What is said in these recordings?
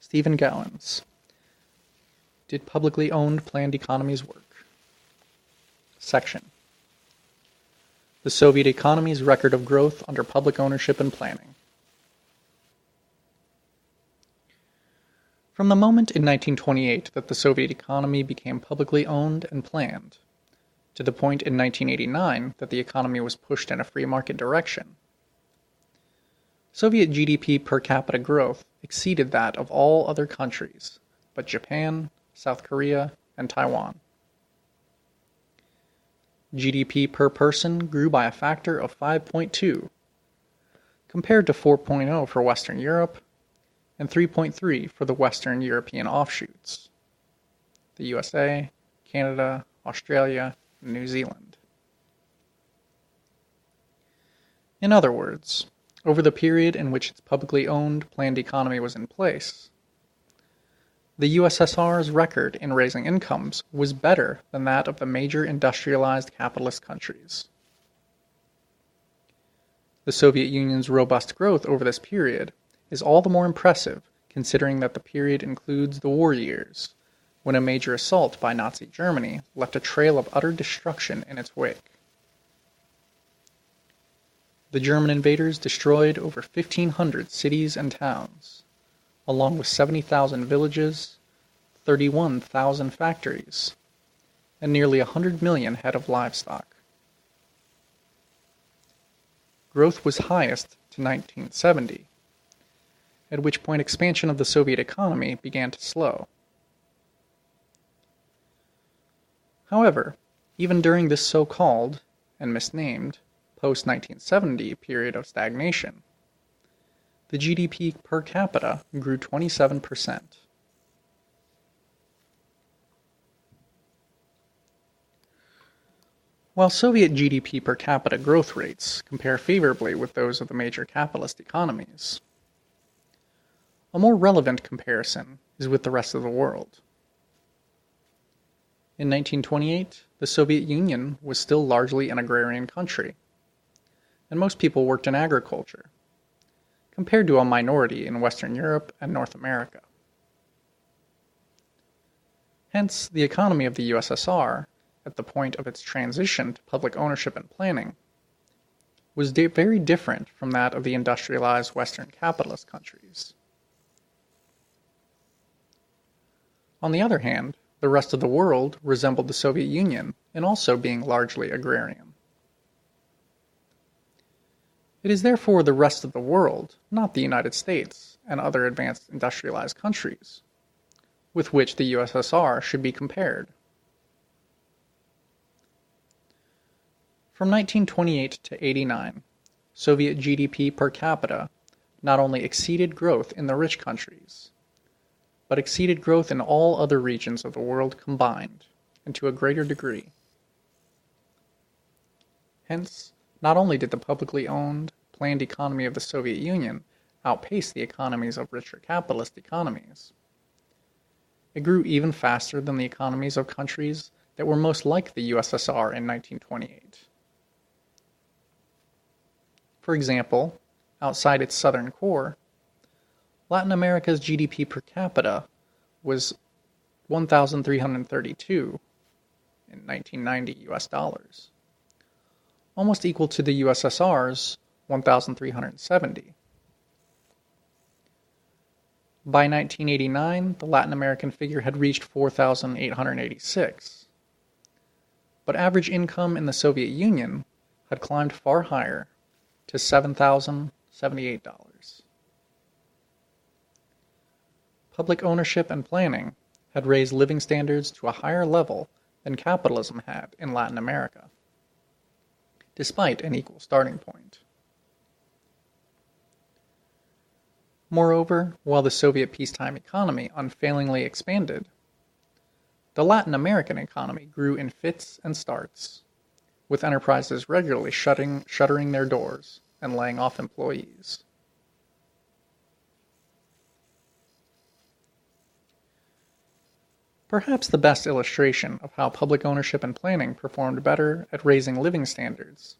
Stephen+Gowans Did publicly owned planned economies work? Section. The Soviet economy's record of growth under public ownership and planning. From the moment in 1928 that the Soviet economy became publicly owned and planned, to the point in 1989 that the economy was pushed in a free market direction, Soviet GDP per capita growth exceeded that of all other countries but Japan, South Korea, and Taiwan. GDP per person grew by a factor of 5.2, compared to 4.0 for Western Europe and 3.3 for the Western European offshoots, the USA, Canada, Australia, and New Zealand. In other words, over the period in which its publicly owned planned economy was in place, the USSR's record in raising incomes was better than that of the major industrialized capitalist countries. The Soviet Union's robust growth over this period is all the more impressive considering that the period includes the war years, when a major assault by Nazi Germany left a trail of utter destruction in its wake. The German invaders destroyed over 1,500 cities and towns, along with 70,000 villages, 31,000 factories, and nearly 100 million head of livestock. Growth was highest to 1970, at which point expansion of the Soviet economy began to slow. However, even during this so-called, and misnamed, post-1970 period of stagnation, the GDP per capita grew 27%. While Soviet GDP per capita growth rates compare favorably with those of the major capitalist economies, a more relevant comparison is with the rest of the world. In 1928, the Soviet Union was still largely an agrarian country, and most people worked in agriculture, compared to a minority in Western Europe and North America. Hence, the economy of the USSR, at the point of its transition to public ownership and planning, was very different from that of the industrialized Western capitalist countries. On the other hand, the rest of the world resembled the Soviet Union in also being largely agrarian. It is therefore the rest of the world, not the United States and other advanced industrialized countries, with which the USSR should be compared. From 1928 to 89, Soviet GDP per capita not only exceeded growth in the rich countries, but exceeded growth in all other regions of the world combined, and to a greater degree. Hence, not only did the publicly owned, planned economy of the Soviet Union outpace the economies of richer capitalist economies, it grew even faster than the economies of countries that were most like the USSR in 1928. For example, outside its southern core, Latin America's GDP per capita was $1,332 in 1990 US dollars, almost equal to the USSR's 1,370. By 1989, the Latin American figure had reached 4,886, but average income in the Soviet Union had climbed far higher to $7,078. Public ownership and planning had raised living standards to a higher level than capitalism had in Latin America, despite an equal starting point. Moreover, while the Soviet peacetime economy unfailingly expanded, the Latin American economy grew in fits and starts, with enterprises regularly shuttering their doors and laying off employees. Perhaps the best illustration of how public ownership and planning performed better at raising living standards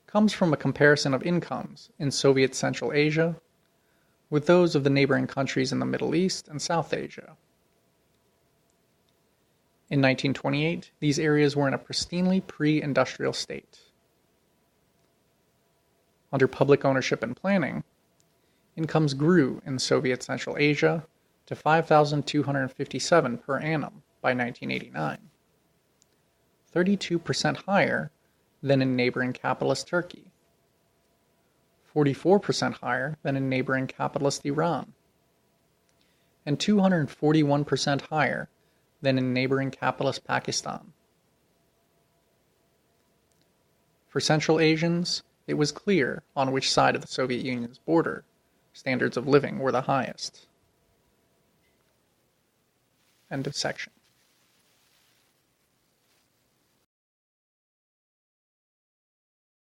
comes from a comparison of incomes in Soviet Central Asia, with those of the neighboring countries in the Middle East and South Asia. In 1928, these areas were in a pristinely pre-industrial state. Under public ownership and planning, incomes grew in Soviet Central Asia to $5,257 per annum by 1989, 32% higher than in neighboring capitalist Turkey, 44% higher than in neighboring capitalist Iran, and 241% higher than in neighboring capitalist Pakistan. For Central Asians, it was clear on which side of the Soviet Union's border standards of living were the highest. End of section.